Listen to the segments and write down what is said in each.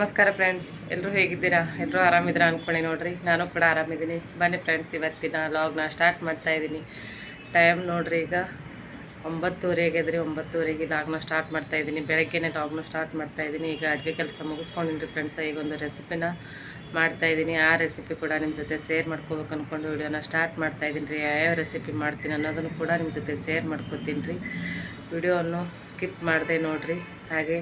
ನಮಸ್ಕಾರ ಫ್ರೆಂಡ್ಸ್, ಎಲ್ಲರೂ ಹೇಗಿದ್ದೀರಾ? ಎಲ್ಲರೂ ಆರಾಮಿದ್ದೀರಾ ಅಂದ್ಕೊಳ್ಳಿ. ನೋಡ್ರಿ, ನಾನು ಕೂಡ ಆರಾಮಿದ್ದೀನಿ. ಬನ್ನಿ ಫ್ರೆಂಡ್ಸ್, ಇವತ್ತಿನ ಲಾಗ್ನ ಸ್ಟಾರ್ಟ್ ಮಾಡ್ತಾಯಿದ್ದೀನಿ. ಟೈಮ್ ನೋಡ್ರಿ, ಈಗ 9:30 ಆಗಿದ್ರಿ. 9:30ಗೆ ಲಾಗ್ನ ಸ್ಟಾರ್ಟ್ ಮಾಡ್ತಾಯಿದ್ದೀನಿ. ಬೆಳಗ್ಗೆನೇ ಲಾಗ್ನ ಸ್ಟಾರ್ಟ್ ಮಾಡ್ತಾಯಿದ್ದೀನಿ. ಈಗ ಅಡುಗೆ ಕೆಲಸ ಮುಗಿಸ್ಕೊಂಡಿನಿ ಫ್ರೆಂಡ್ಸ್. ಈಗ ಒಂದು ರೆಸಿಪಿನ ಮಾಡ್ತಾಯಿದ್ದೀನಿ. ಆ ರೆಸಿಪಿ ಕೂಡ ನಿಮ್ಮ ಜೊತೆ ಶೇರ್ ಮಾಡ್ಕೋಬೇಕು ಅಂದ್ಕೊಂಡು ವಿಡಿಯೋನ ಸ್ಟಾರ್ಟ್ ಮಾಡ್ತಾಯಿದ್ದೀನಿ ರೀ. ಯಾವ್ಯಾವ ರೆಸಿಪಿ ಮಾಡ್ತೀನಿ ಅನ್ನೋದನ್ನು ಕೂಡ ನಿಮ್ಮ ಜೊತೆ ಶೇರ್ ಮಾಡ್ಕೋತೀನಿ ರೀ. ವಿಡಿಯೋವನ್ನು ಸ್ಕಿಪ್ ಮಾಡಿದೆ ನೋಡಿರಿ. ಹಾಗೆ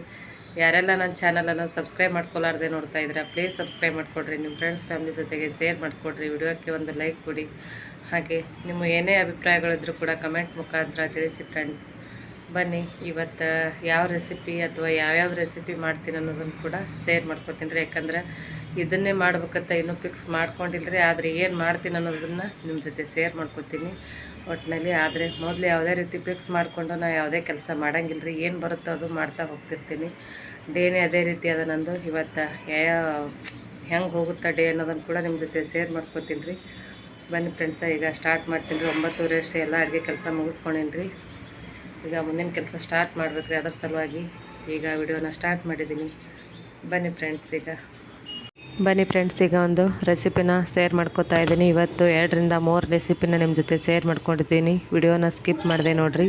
ಯಾರೆಲ್ಲ ನನ್ನ ಚಾನಲನ್ನು ಸಬ್ಸ್ಕ್ರೈಬ್ ಮಾಡ್ಕೊಲಾರ್ದೆ ನೋಡ್ತಾ ಇದ್ದೀರಾ, ಪ್ಲೀಸ್ ಸಬ್ಸ್ಕ್ರೈಬ್ ಮಾಡಿಕೊಡ್ರಿ. ನಿಮ್ಮ ಫ್ರೆಂಡ್ಸ್ ಫ್ಯಾಮಿಲಿ ಜೊತೆಗೆ ಶೇರ್ ಮಾಡಿಕೊಡ್ರಿ. ವಿಡಿಯೋಕ್ಕೆ ಒಂದು ಲೈಕ್ ಕೊಡಿ. ಹಾಗೆ ನಿಮ್ಮ ಏನೇ ಅಭಿಪ್ರಾಯಗಳಿದ್ರೂ ಕೂಡ ಕಮೆಂಟ್ ಮುಖಾಂತರ ತಿಳಿಸಿ ಫ್ರೆಂಡ್ಸ್. ಬನ್ನಿ, ಇವತ್ತು ಯಾವ ರೆಸಿಪಿ ಅಥವಾ ಯಾವ್ಯಾವ ರೆಸಿಪಿ ಮಾಡ್ತೀನಿ ಅನ್ನೋದನ್ನು ಕೂಡ ಶೇರ್ ಮಾಡ್ಕೊತೀನಿ ರೀ. ಯಾಕಂದ್ರೆ ಇದನ್ನೇ ಮಾಡ್ಬೇಕಂತ ಇನ್ನೂ ಫಿಕ್ಸ್ ಮಾಡ್ಕೊಂಡಿಲ್ಲ ರೀ. ಆದರೆ ಏನು ಮಾಡ್ತೀನಿ ಅನ್ನೋದನ್ನು ನಿಮ್ಮ ಜೊತೆ ಶೇರ್ ಮಾಡ್ಕೊತೀನಿ ಒಟ್ಟಿನಲ್ಲಿ. ಆದರೆ ಮೊದಲು ಯಾವುದೇ ರೀತಿ ಫಿಕ್ಸ್ ಮಾಡಿಕೊಂಡು ನಾನು ಯಾವುದೇ ಕೆಲಸ ಮಾಡೋಂಗಿಲ್ಲ ರೀ. ಏನು ಬರುತ್ತೋ ಅದು ಮಾಡ್ತಾ ಹೋಗ್ತಿರ್ತೀನಿ. ಡೇನೇ ಅದೇ ರೀತಿ ಅದ ನಂದು. ಇವತ್ತು ಹೆಂಗೆ ಹೋಗುತ್ತಾ ಡೇ ಅನ್ನೋದನ್ನು ಕೂಡ ನಿಮ್ಮ ಜೊತೆ ಶೇರ್ ಮಾಡ್ಕೊತೀನಿ ರೀ. ಬನ್ನಿ ಫ್ರೆಂಡ್ಸ, ಈಗ ಸ್ಟಾರ್ಟ್ ಮಾಡ್ತೀನಿ ರೀ. 9:30 ಅಷ್ಟೇ ಎಲ್ಲ ಅಡುಗೆ ಕೆಲಸ ಮುಗಿಸ್ಕೊಂಡೇನಿ ರೀ. ಈಗ ಮುಂದಿನ ಕೆಲಸ ಸ್ಟಾರ್ಟ್ ಮಾಡ್ಬೇಕು ರೀ. ಅದರ ಸಲುವಾಗಿ ಈಗ ವಿಡಿಯೋನ ಸ್ಟಾರ್ಟ್ ಮಾಡಿದ್ದೀನಿ. ಬನ್ನಿ ಫ್ರೆಂಡ್ಸ್, ಈಗ ಒಂದು ರೆಸಿಪಿನ ಶೇರ್ ಮಾಡ್ಕೋತಾ ಇದ್ದೀನಿ. ಇವತ್ತು 2ರಿಂದ 3 ರೆಸಿಪಿನ ನಿಮ್ಮ ಜೊತೆ ಶೇರ್ ಮಾಡ್ಕೊಂಡಿದ್ದೀನಿ. ವಿಡಿಯೋನ ಸ್ಕಿಪ್ ಮಾಡಿದೆ ನೋಡಿರಿ.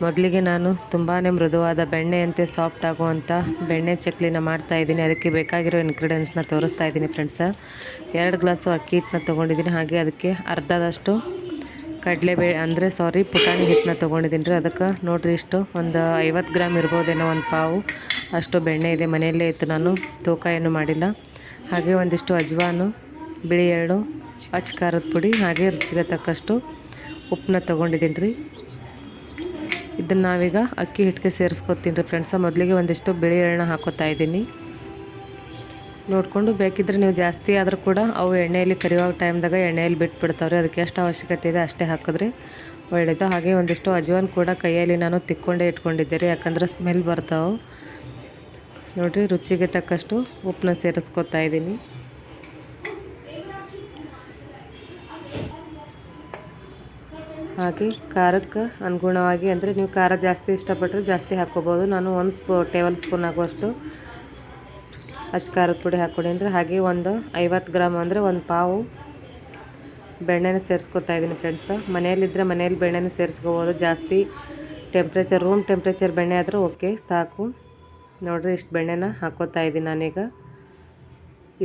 ಮೊದಲಿಗೆ ನಾನು ತುಂಬಾ ಮೃದುವಾದ ಬೆಣ್ಣೆಯಂತೆ ಸಾಫ್ಟ್ ಆಗುವಂಥ ಬೆಣ್ಣೆ ಚಕ್ಲಿನ ಮಾಡ್ತಾಯಿದ್ದೀನಿ. ಅದಕ್ಕೆ ಬೇಕಾಗಿರೋ ಇಂಗ್ರೀಡಿಯೆಂಟ್ಸ್ನ ತೋರಿಸ್ತಾ ಇದ್ದೀನಿ ಫ್ರೆಂಡ್ಸ. 2 ಗ್ಲಾಸು ಅಕ್ಕಿ ಹಿಟ್ಟನ್ನ ತೊಗೊಂಡಿದ್ದೀನಿ. ಹಾಗೆ ಅದಕ್ಕೆ ಅರ್ಧದಷ್ಟು ಪುಟಾಣಿ ಹಿಟ್ಟನ್ನ ತೊಗೊಂಡಿದ್ದೀನಿ ರೀ. ಅದಕ್ಕೆ ನೋಡಿರಿ, ಇಷ್ಟು ಒಂದು 50 ಗ್ರಾಮ್ ಇರ್ಬೋದೇನೋ, ಒಂದು ಪಾವು ಅಷ್ಟು ಬೆಣ್ಣೆ ಇದೆ. ಮನೆಯಲ್ಲೇ ಇತ್ತು, ನಾನು ತೂಕ ಏನು ಮಾಡಿಲ್ಲ. ಹಾಗೆ ಒಂದಿಷ್ಟು ಅಜ್ವಾನು, ಬಿಳಿ ಎಳ್ಳು, ಅಚ್ಚ ಖಾರದ ಪುಡಿ, ಹಾಗೆ ರುಚಿಗೆ ತಕ್ಕಷ್ಟು ಉಪ್ಪನ್ನ ತೊಗೊಂಡಿದ್ದೀನಿ ರೀ. ಇದನ್ನು ನಾವೀಗ ಅಕ್ಕಿ ಹಿಟ್ಟಿಗೆ ಸೇರಿಸ್ಕೊತೀನಿ ರೀ ಫ್ರೆಂಡ್ಸ. ಮೊದಲಿಗೆ ಒಂದಿಷ್ಟು ಬಿಳಿ ಎಳ್ಳನ್ನ ಹಾಕೋತಾ ಇದ್ದೀನಿ. ನೋಡಿಕೊಂಡು ಬೇಕಿದ್ರೆ ನೀವು ಜಾಸ್ತಿ ಆದರೂ ಕೂಡ ಅವು ಎಣ್ಣೆಯಲ್ಲಿ ಕರಿಯುವ ಟೈಮ್ದಾಗ ಎಣ್ಣೆಯಲ್ಲಿ ಬಿಟ್ಬಿಡ್ತಾವ್ರಿ. ಅದಕ್ಕೆ ಎಷ್ಟು ಅವಶ್ಯಕತೆ ಇದೆ ಅಷ್ಟೇ ಹಾಕಿದ್ರೆ ಒಳ್ಳೆಯದು. ಹಾಗೆ ಒಂದಿಷ್ಟು ಅಜ್ವಾನ್ ಕೂಡ ಕೈಯಲ್ಲಿ ನಾನು ತಿಕ್ಕೊಂಡೇ ಇಟ್ಕೊಂಡಿದ್ದೆ ರೀ, ಯಾಕಂದ್ರೆ ಸ್ಮೆಲ್ ಬರ್ತಾವೆ ನೋಡಿರಿ. ರುಚಿಗೆ ತಕ್ಕಷ್ಟು ಉಪ್ಪನ್ನ ಸೇರಿಸ್ಕೊತಾ ಇದ್ದೀನಿ. ಹಾಗೆ ಖಾರಕ್ಕೆ ಅನುಗುಣವಾಗಿ, ಅಂದರೆ ನೀವು ಖಾರ ಜಾಸ್ತಿ ಇಷ್ಟಪಟ್ಟರೆ ಜಾಸ್ತಿ ಹಾಕ್ಕೋಬೋದು. ನಾನು 1 ಟೇಬಲ್ ಸ್ಪೂನ್ ಆಗುವಷ್ಟು ಅಚ್ಚ ಖಾರದ ಪುಡಿ ಹಾಕ್ಕೊಂಡೇನಿ. ಹಾಗೆ ಒಂದು 50 ಗ್ರಾಮ್ ಅಂದರೆ ಒಂದು ಪಾವು ಬೆಣ್ಣೆನ ಸೇರಿಸ್ಕೊತಾ ಇದ್ದೀನಿ ಫ್ರೆಂಡ್ಸ. ಮನೆಯಲ್ಲಿದ್ದರೆ ಮನೆಯಲ್ಲಿ ಬೆಣ್ಣೆನ ಸೇರಿಸ್ಕೋಬೋದು. ಜಾಸ್ತಿ ರೂಮ್ ಟೆಂಪ್ರೇಚರ್ ಬೆಣ್ಣೆ ಆದರೂ ಓಕೆ, ಸಾಕು ನೋಡಿರಿ. ಇಷ್ಟು ಬೆಣ್ಣೆನ ಹಾಕ್ಕೋತಾ ಇದ್ದೀನಿ ನಾನೀಗ.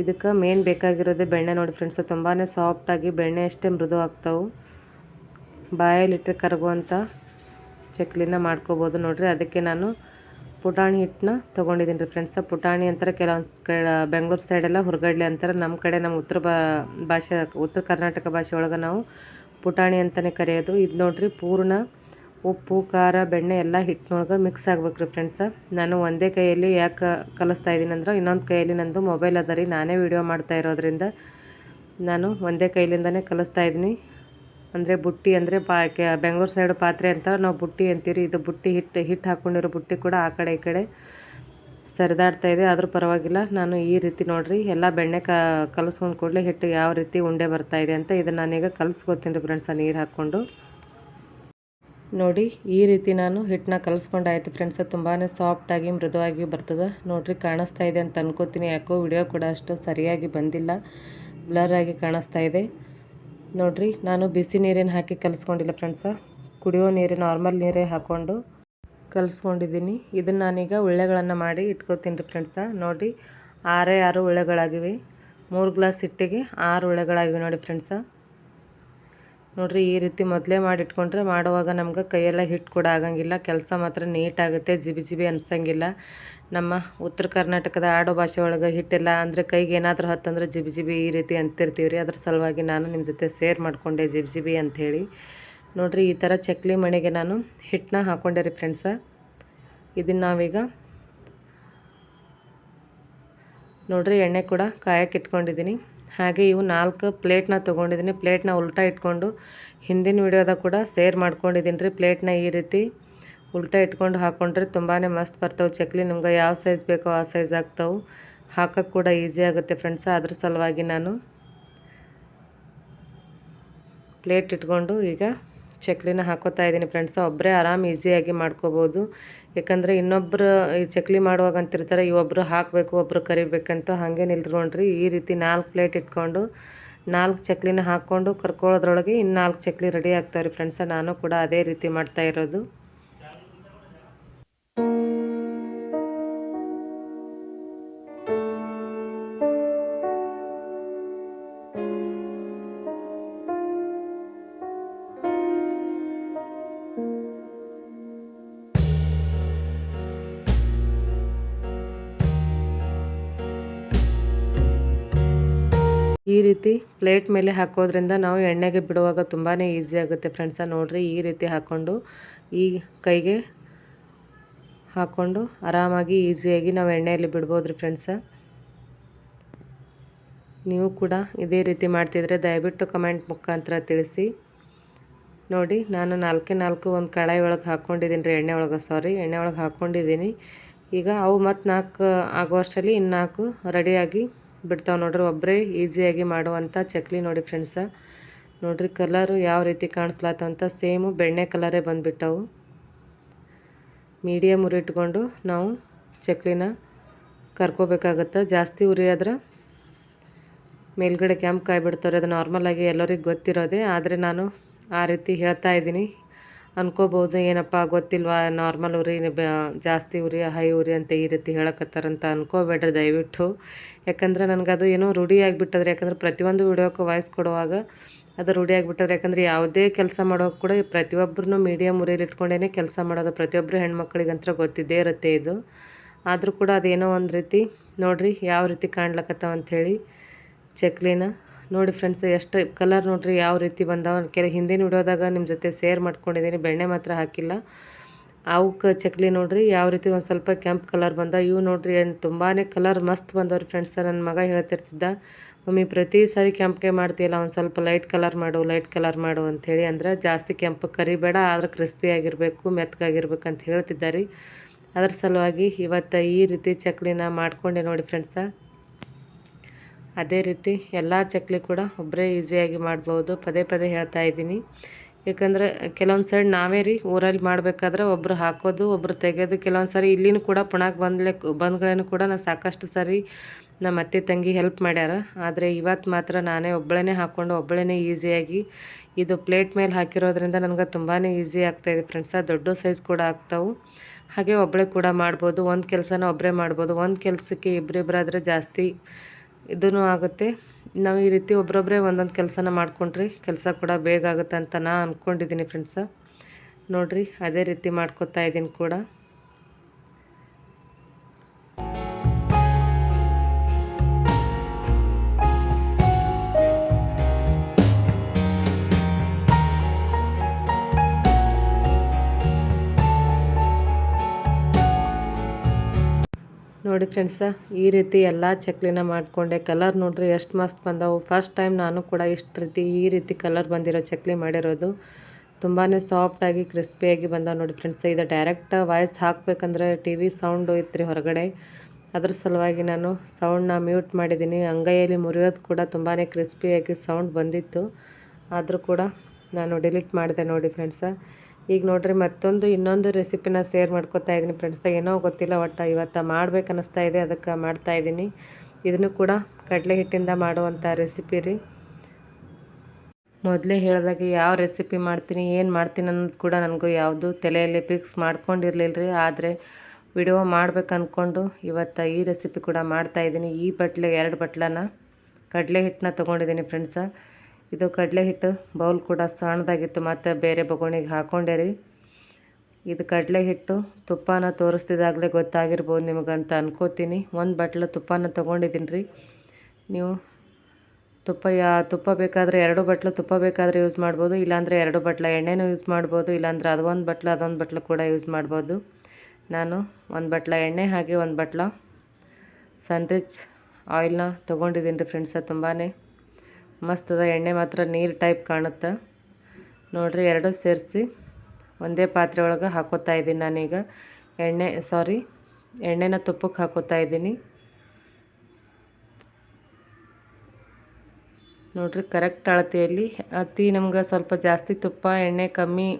ಇದಕ್ಕೆ ಮೇನ್ ಬೇಕಾಗಿರೋದೇ ಬೆಣ್ಣೆ ನೋಡಿ ಫ್ರೆಂಡ್ಸ. ತುಂಬಾ ಸಾಫ್ಟಾಗಿ ಬೆಣ್ಣೆ ಅಷ್ಟೇ ಮೃದು ಆಗ್ತಾವೆ. ಬಾಯಲ್ಲಿಟ್ಟರೆ ಕರಗುವಂಥ ಚಕ್ಲಿನ ಮಾಡ್ಕೋಬೋದು ನೋಡಿರಿ. ಅದಕ್ಕೆ ನಾನು ಪುಟಾಣಿ ಹಿಟ್ಟನ್ನ ತೊಗೊಂಡಿದ್ದೀನಿ ರೀ ಫ್ರೆಂಡ್ಸ. ಪುಟಾಣಿ ಅಂತಾರೆ ಕೆಲವೊಂದು ಬೆಂಗಳೂರು ಸೈಡೆಲ್ಲ ಹುರ್ಗಡ್ಲೆ ಅಂತಾರೆ. ನಮ್ಮ ಕಡೆ ನಮ್ಮ ಉತ್ತರ ಕರ್ನಾಟಕ ಭಾಷೆ ಒಳಗೆ ನಾವು ಪುಟಾಣಿ ಅಂತಲೇ ಕರೆಯೋದು. ಇದು ನೋಡಿರಿ, ಪೂರ್ಣ ಉಪ್ಪು, ಖಾರ, ಬೆಣ್ಣೆ ಎಲ್ಲ ಹಿಟ್ಟಿನೊಳಗೆ ಮಿಕ್ಸ್ ಆಗ್ಬೇಕು ರೀ ಫ್ರೆಂಡ್ಸ. ನಾನು ಒಂದೇ ಕೈಯಲ್ಲಿ ಯಾಕೆ ಕಲಿಸ್ತಾ ಇದ್ದೀನಿ ಅಂದ್ರೆ, ಇನ್ನೊಂದು ಕೈಯಲ್ಲಿ ನಂದು ಮೊಬೈಲ್ ಅದ ರೀ. ನಾನೇ ವಿಡಿಯೋ ಮಾಡ್ತಾ ಇರೋದ್ರಿಂದ ನಾನು ಒಂದೇ ಕೈಲಿಂದನೇ ಕಲಿಸ್ತಾ ಇದ್ದೀನಿ. ಅಂದರೆ ಬುಟ್ಟಿ ಅಂದರೆ ಬೆಂಗಳೂರು ಸೈಡು ಪಾತ್ರೆ ಅಂತ ನಾವು ಬುಟ್ಟಿ ಅಂತೀವಿ. ಇದು ಬುಟ್ಟಿ ಹಿಟ್ಟು ಹಾಕ್ಕೊಂಡಿರೋ ಬುಟ್ಟಿ ಕೂಡ ಆ ಕಡೆ ಈ ಕಡೆ ಸರಿದಾಡ್ತಾ ಇದೆ. ಆದರೂ ಪರವಾಗಿಲ್ಲ. ನಾನು ಈ ರೀತಿ ನೋಡಿರಿ, ಎಲ್ಲ ಬೆಣ್ಣೆ ಕಲಿಸ್ಕೊಂಡು ಕೂಡಲೇ ಹಿಟ್ಟು ಯಾವ ರೀತಿ ಉಂಡೆ ಬರ್ತಾಯಿದೆ ಅಂತ ಇದನ್ನು ನಾನೀಗ ಕಲಿಸ್ಕೊತೀನಿ ರೀ ಫ್ರೆಂಡ್ಸ, ನೀರು ಹಾಕ್ಕೊಂಡು. ನೋಡಿ, ಈ ರೀತಿ ನಾನು ಹಿಟ್ಟನ್ನ ಕಲಿಸ್ಕೊಂಡಾಯ್ತು ಫ್ರೆಂಡ್ಸ. ತುಂಬಾ ಸಾಫ್ಟಾಗಿ ಮೃದುವಾಗಿ ಬರ್ತದೆ ನೋಡಿರಿ. ಕಾಣಿಸ್ತಾ ಇದೆ ಅಂತ ಅನ್ಕೋತೀನಿ. ಯಾಕೋ ವಿಡಿಯೋ ಕೂಡ ಅಷ್ಟು ಸರಿಯಾಗಿ ಬಂದಿಲ್ಲ, ಬ್ಲರ್ ಆಗಿ ಕಾಣಿಸ್ತಾ ಇದೆ ನೋಡಿರಿ. ನಾನು ಬಿಸಿ ನೀರೇನು ಹಾಕಿ ಕಲಿಸ್ಕೊಂಡಿಲ್ಲ ಫ್ರೆಂಡ್ಸ. ಕುಡಿಯೋ ನೀರು, ನಾರ್ಮಲ್ ನೀರೇ ಹಾಕ್ಕೊಂಡು ಕಲಿಸ್ಕೊಂಡಿದ್ದೀನಿ. ಇದನ್ನು ನಾನೀಗ ಉಳ್ಳೆಗಳನ್ನು ಮಾಡಿ ಇಟ್ಕೋತೀನಿ ರೀ ಫ್ರೆಂಡ್ಸ. ನೋಡಿ, 6 ಉಳ್ಳೆಗಳಾಗಿವೆ. 3 ಗ್ಲಾಸ್ ಹಿಟ್ಟಿಗೆ 6 ಉಳ್ಳೆಗಳಾಗಿವೆ ನೋಡಿ ಫ್ರೆಂಡ್ಸ. ನೋಡಿರಿ, ಈ ರೀತಿ ಮೊದಲೇ ಮಾಡಿ ಇಟ್ಕೊಂಡ್ರೆ ಮಾಡುವಾಗ ನಮ್ಗೆ ಕೈಯೆಲ್ಲ ಹಿಟ್ಟು ಕೂಡ ಆಗಂಗಿಲ್ಲ. ಕೆಲಸ ಮಾತ್ರ ನೀಟಾಗುತ್ತೆ, ಜಿಬಿ ಅನ್ಸಂಗಿಲ್ಲ. ನಮ್ಮ ಉತ್ತರ ಕರ್ನಾಟಕದ ಆಡೋ ಭಾಷೆ ಒಳಗೆ ಹಿಟ್ಟೆಲ್ಲ ಅಂದರೆ ಕೈಗೆ ಏನಾದರೂ ಹತ್ತಂದ್ರೆ ಜಿಬಿ ಈ ರೀತಿ ಅಂತಿರ್ತೀವಿ ರೀ. ಅದ್ರ ಸಲುವಾಗಿ ನಾನು ನಿಮ್ಮ ಜೊತೆ ಶೇರ್ ಮಾಡಿಕೊಂಡೆ ಜಿಬಿ ಅಂಥೇಳಿ. ನೋಡಿರಿ, ಈ ಥರ ಚಕ್ಲಿ ಮಣೆಗೆ ನಾನು ಹಿಟ್ಟನ್ನ ಹಾಕ್ಕೊಂಡೆ ರೀ ಫ್ರೆಂಡ್ಸ. ಇದನ್ನು ನಾವೀಗ ನೋಡಿರಿ ಎಣ್ಣೆ ಕೂಡ ಕಾಯಕ್ಕೆ ಇಟ್ಕೊಂಡಿದ್ದೀನಿ. ಹಾಗೆ ಇವು 4 ಪ್ಲೇಟ್ನ ತೊಗೊಂಡಿದ್ದೀನಿ. ಪ್ಲೇಟ್ನ ಉಲ್ಟಾ ಇಟ್ಕೊಂಡು ಹಿಂದಿನ ವಿಡಿಯೋದಾಗ ಕೂಡ ಶೇರ್ ಮಾಡ್ಕೊಂಡಿದ್ದೀನಿ ರೀ. ಪ್ಲೇಟ್ನ ಈ ರೀತಿ ಉಲ್ಟಾ ಇಟ್ಕೊಂಡು ಹಾಕ್ಕೊಂಡ್ರೆ ತುಂಬಾ ಮಸ್ತ್ ಬರ್ತವೆ ಚಕ್ಲಿ. ನಿಮ್ಗೆ ಯಾವ ಸೈಜ್ ಬೇಕೋ ಆ ಸೈಜ್ ಆಗ್ತಾವೆ. ಹಾಕೋಕ್ಕೆ ಕೂಡ ಈಸಿ ಆಗುತ್ತೆ ಫ್ರೆಂಡ್ಸ. ಅದ್ರ ಸಲುವಾಗಿ ನಾನು ಪ್ಲೇಟ್ ಇಟ್ಕೊಂಡು ಈಗ ಚಕ್ಲಿನ ಹಾಕೋತಾ ಇದ್ದೀನಿ ಫ್ರೆಂಡ್ಸ. ಒಬ್ಬರೇ ಆರಾಮ್ ಈಸಿಯಾಗಿ ಮಾಡ್ಕೋಬೋದು. ಯಾಕಂದರೆ ಇನ್ನೊಬ್ಬರು ಈ ಚಕ್ಲಿ ಮಾಡುವಾಗ ಅಂತಿರ್ತಾರೆ ಒಬ್ಬರು ಹಾಕಬೇಕು ಒಬ್ಬರು ಕರಿಬೇಕಂತ. ಹಾಗೆ ನಿಲ್ತ್ಕೊಂಡ್ರಿ ಈ ರೀತಿ 4 ಪ್ಲೇಟ್ ಇಟ್ಕೊಂಡು 4 ಚಕ್ಲಿನ ಹಾಕ್ಕೊಂಡು ಕರ್ಕೊಳ್ಳೋದ್ರೊಳಗೆ ಇನ್ನು 4 ಚಕ್ಲಿ ರೆಡಿ ಆಗ್ತಾವೆ ರೀ ಫ್ರೆಂಡ್ಸ. ನಾನು ಕೂಡ ಅದೇ ರೀತಿ ಮಾಡ್ತಾ ಇರೋದು. ಈ ರೀತಿ ಪ್ಲೇಟ್ ಮೇಲೆ ಹಾಕೋದ್ರಿಂದ ನಾವು ಎಣ್ಣೆಗೆ ಬಿಡುವಾಗ ತುಂಬಾ ಈಸಿ ಆಗುತ್ತೆ ಫ್ರೆಂಡ್ಸ. ನೋಡಿರಿ ಈ ರೀತಿ ಹಾಕ್ಕೊಂಡು ಈ ಕೈಗೆ ಹಾಕ್ಕೊಂಡು ಆರಾಮಾಗಿ ಈಸಿಯಾಗಿ ನಾವು ಎಣ್ಣೆಯಲ್ಲಿ ಬಿಡ್ಬೋದು ರೀ ಫ್ರೆಂಡ್ಸ. ನೀವು ಕೂಡ ಇದೇ ರೀತಿ ಮಾಡ್ತಿದ್ರೆ ದಯವಿಟ್ಟು ಕಮೆಂಟ್ ಮುಖಾಂತರ ತಿಳಿಸಿ. ನೋಡಿ ನಾನು 4 ಒಂದು ಕಡಾಯಿ ಒಳಗೆ ಹಾಕ್ಕೊಂಡಿದ್ದೀನಿ ರೀ, ಎಣ್ಣೆ ಒಳಗೆ ಹಾಕ್ಕೊಂಡಿದ್ದೀನಿ. ಈಗ ಅವು ಮತ್ತು 4 ಆಗುವಷ್ಟರಲ್ಲಿ ಇನ್ನು 4 ರೆಡಿಯಾಗಿ ಬಿಡ್ತಾವೆ ನೋಡ್ರಿ. ಒಬ್ಬರೇ ಈಸಿಯಾಗಿ ಮಾಡುವಂಥ ಚಕ್ಲಿ ನೋಡಿ ಫ್ರೆಂಡ್ಸ. ನೋಡಿರಿ ಕಲರು ಯಾವ ರೀತಿ ಕಾಣಿಸ್ಲಾತಂತ ಸೇಮು ಬೆಣ್ಣೆ ಕಲರೇ ಬಂದುಬಿಟ್ಟವು. ಮೀಡಿಯಮ್ ಉರಿ ಇಟ್ಕೊಂಡು ನಾವು ಚಕ್ಲಿನ ಕರ್ಕೋಬೇಕಾಗತ್ತೆ. ಜಾಸ್ತಿ ಉರಿ ಆದ್ರೆ ಮೇಲ್ಗಡೆ ಕೆಂಪು ಕಾಯಿ ಬಿಡ್ತಾರೆ. ಅದು ನಾರ್ಮಲಾಗಿ ಎಲ್ಲರಿಗೂ ಗೊತ್ತಿರೋದೆ, ಆದರೆ ನಾನು ಆ ರೀತಿ ಹೇಳ್ತಾ ಇದ್ದೀನಿ. ಅನ್ಕೋಬೋದು ಏನಪ್ಪ ಗೊತ್ತಿಲ್ವಾ, ನಾರ್ಮಲ್ ಉರಿ ಜಾಸ್ತಿ ಉರಿ ಹೈ ಉರಿ ಅಂತ ಈ ರೀತಿ ಹೇಳಕತ್ತಾರಂತ ಅನ್ಕೋಬೇಡ್ರಿ ದಯವಿಟ್ಟು. ಯಾಕಂದರೆ ನನಗದು ಏನೋ ರೂಢಿ ಆಗಿಬಿಟ್ಟದ್ರಿ. ಯಾಕಂದರೆ ಪ್ರತಿಯೊಂದು ವಿಡಿಯೋಕ್ಕೆ ವಾಯ್ಸ್ ಕೊಡುವಾಗ ಅದು ರೂಢಿ ಆಗಿಬಿಟ್ಟದ್ರಿ. ಯಾಕಂದರೆ ಯಾವುದೇ ಕೆಲಸ ಮಾಡೋಕೆ ಕೂಡ ಪ್ರತಿಯೊಬ್ಬರೂ ಮೀಡಿಯಮ್ ಉರಿಯಲ್ಲಿ ಇಟ್ಕೊಂಡೇ ಕೆಲಸ ಮಾಡೋದು. ಪ್ರತಿಯೊಬ್ಬರು ಹೆಣ್ಮಕ್ಳಿಗಂತೂ ಗೊತ್ತಿದ್ದೇ ಇರುತ್ತೆ ಇದು. ಆದರೂ ಕೂಡ ಅದೇನೋ ಒಂದು ರೀತಿ ನೋಡಿರಿ ಯಾವ ರೀತಿ ಕಾಣ್ಲಕತ್ತಾವ ಅಂಥೇಳಿ ಚಕ್ಲಿನ. ನೋಡಿ ಫ್ರೆಂಡ್ಸ್ ಎಷ್ಟು ಕಲರ್ ನೋಡಿರಿ ಯಾವ ರೀತಿ ಬಂದಾವ. ಹಿಂದಿನ ವಿಡಿಯೋದಾಗ ನಿಮ್ಮ ಜೊತೆ ಶೇರ್ ಮಾಡ್ಕೊಂಡಿದ್ದೀನಿ, ಬೆಣ್ಣೆ ಮಾತ್ರ ಹಾಕಿಲ್ಲ. ಅವಕ್ಕೆ ಚಕ್ಲಿ ನೋಡಿರಿ ಯಾವ ರೀತಿ ಒಂದು ಸ್ವಲ್ಪ ಕೆಂಪು ಕಲರ್ ಬಂದ. ಇವು ನೋಡಿರಿ ಏನು ತುಂಬಾ ಕಲರ್ ಮಸ್ತ್ ಬಂದವ್ರಿ ಫ್ರೆಂಡ್ಸ. ನನ್ನ ಮಗ ಹೇಳ್ತಿರ್ತಿದ್ದ, ಮಮ್ಮಿ ಪ್ರತಿ ಸಾರಿ ಕೆಂಪಿಗೆ ಮಾಡ್ತೀಯಲ್ಲ, ಒಂದು ಸ್ವಲ್ಪ ಲೈಟ್ ಕಲರ್ ಮಾಡು ಅಂಥೇಳಿ. ಅಂದ್ರೆ ಜಾಸ್ತಿ ಕೆಂಪು ಕರಿಬೇಡ, ಆದ್ರೆ ಕ್ರಿಸ್ಪಿ ಆಗಿರಬೇಕು, ಮೆತ್ತಗಾಗಿರ್ಬೇಕು ಅಂತ ಹೇಳ್ತಿದ್ದಾರೆ. ಅದ್ರ ಸಲುವಾಗಿ ಇವತ್ತು ಈ ರೀತಿ ಚಕ್ಲಿನ ಮಾಡ್ಕೊಂಡೆ ನೋಡಿ ಫ್ರೆಂಡ್ಸ. ಅದೇ ರೀತಿ ಎಲ್ಲ ಚಕ್ಲಿ ಕೂಡ ಒಬ್ಬರೇ ಈಸಿಯಾಗಿ ಮಾಡ್ಬೋದು. ಪದೇ ಹೇಳ್ತಾ ಇದ್ದೀನಿ. ಯಾಕಂದರೆ ಕೆಲವೊಂದು ಸೈಡ್ ನಾವೇ ರೀ ಊರಲ್ಲಿ ಮಾಡಬೇಕಾದ್ರೆ ಒಬ್ಬರು ಹಾಕೋದು ಒಬ್ಬರು ತೆಗೆಯೋದು. ಕೆಲವೊಂದು ಸಾರಿ ಇಲ್ಲಿನೂ ಕೂಡ ಪುಣಾಕ್ ಬಂದ್ಗಳೇನು ಕೂಡ ನಾನು ಸಾಕಷ್ಟು ಸಾರಿ ನಮ್ಮ ಅತ್ತೆ ತಂಗಿ ಹೆಲ್ಪ್ ಮಾಡ್ಯಾರ. ಆದರೆ ಇವತ್ತು ಮಾತ್ರ ನಾನೇ ಒಬ್ಬಳೇ ಹಾಕ್ಕೊಂಡು ಒಬ್ಬಳೇ ಈಸಿಯಾಗಿ ಇದು ಪ್ಲೇಟ್ ಮೇಲೆ ಹಾಕಿರೋದ್ರಿಂದ ನನಗೆ ತುಂಬಾ ಈಸಿ ಆಗ್ತಾಯಿದೆ ಫ್ರೆಂಡ್ಸ. ದೊಡ್ಡ ಸೈಜ್ ಕೂಡ ಆಗ್ತಾವೆ. ಹಾಗೆ ಒಬ್ಬಳೇ ಕೂಡ ಮಾಡ್ಬೋದು. ಒಂದು ಕೆಲಸನ ಒಬ್ಬರೇ ಮಾಡ್ಬೋದು. ಒಂದು ಕೆಲಸಕ್ಕೆ ಇಬ್ಬರಿಬ್ಬರಾದರೆ ಜಾಸ್ತಿ ಇದೂ ಆಗುತ್ತೆ. ನಾವು ಈ ರೀತಿ ಒಬ್ಬರೊಬ್ಬರೇ ಒಂದೊಂದು ಕೆಲಸನ ಮಾಡ್ಕೊಂಡ್ರಿ ಕೆಲಸ ಕೂಡ ಬೇಗ ಆಗುತ್ತೆ ಅಂತ ನಾನು ಅಂದ್ಕೊಂಡಿದ್ದೀನಿ ಫ್ರೆಂಡ್ಸ. ನೋಡಿರಿ ಅದೇ ರೀತಿ ಮಾಡ್ಕೊತಾ ಇದ್ದೀನಿ ಕೂಡ. ನೋಡಿ ಫ್ರೆಂಡ್ಸ ಈ ರೀತಿ ಎಲ್ಲ ಚಕ್ಲಿನ ಮಾಡಿಕೊಂಡೆ. ಕಲರ್ ನೋಡ್ರಿ ಎಷ್ಟು ಮಸ್ತ್ ಬಂದವು. ಫಸ್ಟ್ ಟೈಮ್ ನಾನು ಕೂಡ ಈ ರೀತಿ ಕಲರ್ ಬಂದಿರೋ ಚಕ್ಲಿ ಮಾಡಿರೋದು. ತುಂಬಾ ಸಾಫ್ಟಾಗಿ ಕ್ರಿಸ್ಪಿಯಾಗಿ ಬಂದವು ನೋಡಿ ಫ್ರೆಂಡ್ಸ. ಇದು ಡೈರೆಕ್ಟ್ ವಾಯ್ಸ್ ಹಾಕಬೇಕಂದ್ರೆ TV ಸೌಂಡು ಇತ್ತು ಹೊರಗಡೆ. ಅದ್ರ ಸಲುವಾಗಿ ನಾನು ಸೌಂಡನ್ನ ಮ್ಯೂಟ್ ಮಾಡಿದ್ದೀನಿ. ಅಂಗೈಯಲ್ಲಿ ಮುರಿಯೋದು ಕೂಡ ತುಂಬಾ ಕ್ರಿಸ್ಪಿಯಾಗಿ ಸೌಂಡ್ ಬಂದಿತ್ತು. ಆದರೂ ಕೂಡ ನಾನು ಡಿಲೀಟ್ ಮಾಡಿದೆ ನೋಡಿ ಫ್ರೆಂಡ್ಸ. ಈಗ ನೋಡಿರಿ ಇನ್ನೊಂದು ರೆಸಿಪಿನ ಶೇರ್ ಮಾಡ್ಕೊತಾ ಇದ್ದೀನಿ ಫ್ರೆಂಡ್ಸ. ಏನೋ ಗೊತ್ತಿಲ್ಲ, ಒಟ್ಟು ಇವತ್ತು ಮಾಡ್ಬೇಕು ಅನ್ನಿಸ್ತಾ ಇದೆ, ಅದಕ್ಕೆ ಮಾಡ್ತಾಯಿದ್ದೀನಿ. ಇದನ್ನು ಕೂಡ ಕಡಲೆ ಹಿಟ್ಟಿಂದ ಮಾಡುವಂಥ ರೆಸಿಪಿ ರೀ. ಮೊದಲೇ ಹೇಳಿದಾಗೆ ಯಾವ ರೆಸಿಪಿ ಮಾಡ್ತೀನಿ ಏನು ಮಾಡ್ತೀನಿ ಅನ್ನೋದು ಕೂಡ ನನಗೂ ಯಾವುದು ತಲೆಯಲ್ಲಿ ಫಿಕ್ಸ್ ಮಾಡ್ಕೊಂಡಿರಲಿಲ್ಲ ರೀ. ಆದರೆ ವಿಡಿಯೋ ಮಾಡ್ಬೇಕು ಅಂದ್ಕೊಂಡು ಇವತ್ತು ಈ ರೆಸಿಪಿ ಕೂಡ ಮಾಡ್ತಾಯಿದ್ದೀನಿ. ಈ 2 ಬಟ್ಲನ ಕಡಲೆ ಹಿಟ್ಟನ್ನ ತೊಗೊಂಡಿದ್ದೀನಿ ಫ್ರೆಂಡ್ಸ. ಇದು ಕಡಲೆ ಹಿಟ್ಟು ಬೌಲ್ ಕೂಡ ಸಣ್ಣದಾಗಿತ್ತು, ಮತ್ತು ಬೇರೆ ಬೊಗಣಿಗೆ ಹಾಕ್ಕೊಂಡೆ ರೀ. ಇದು ಕಡಲೆ ಹಿಟ್ಟು ತುಪ್ಪನ ತೋರಿಸ್ತಿದ್ದಾಗಲೇ ಗೊತ್ತಾಗಿರ್ಬೋದು ನಿಮಗಂತ ಅನ್ಕೋತೀನಿ. 1 ಬಟ್ಲು ತುಪ್ಪನ ತೊಗೊಂಡಿದ್ದೀನಿ ರೀ. ನೀವು ತುಪ್ಪ ಬೇಕಾದರೆ 2 ಬಟ್ಲು ತುಪ್ಪ ಬೇಕಾದರೆ ಯೂಸ್ ಮಾಡ್ಬೋದು, ಇಲ್ಲಾಂದರೆ 2 ಬಟ್ಲ ಎಣ್ಣೆನೂ ಯೂಸ್ ಮಾಡ್ಬೋದು, ಇಲ್ಲಾಂದರೆ ಅದೊಂದು ಬಟ್ಲು ಕೂಡ ಯೂಸ್ ಮಾಡ್ಬೋದು. ನಾನು 1 ಬಟ್ಲ ಎಣ್ಣೆ ಹಾಗೆ 1 ಬಟ್ಲ ಸನ್ರಿಚ್ ಆಯಿಲ್ನ ತೊಗೊಂಡಿದ್ದೀನಿ ರೀ ಫ್ರೆಂಡ್ಸ. ತುಂಬಾ ಮಸ್ತದ. ಎಣ್ಣೆ ಮಾತ್ರ ನೀರು ಟೈಪ್ ಕಾಣುತ್ತೆ ನೋಡಿರಿ. 2 ಸೇರಿಸಿ ಒಂದೇ ಪಾತ್ರೆ ಒಳಗೆ ಹಾಕೋತಾ ಇದ್ದೀನಿ ನಾನೀಗ. ಎಣ್ಣೆನ ತುಪ್ಪಕ್ಕೆ ಹಾಕೋತಾ ಇದ್ದೀನಿ. ನೋಡಿರಿ ಕರೆಕ್ಟ್ ಅಳತೆಯಲ್ಲಿ. ಅತಿ ನಮ್ಗೆ ಸ್ವಲ್ಪ ಜಾಸ್ತಿ ತುಪ್ಪ ಎಣ್ಣೆ ಕಮ್ಮಿ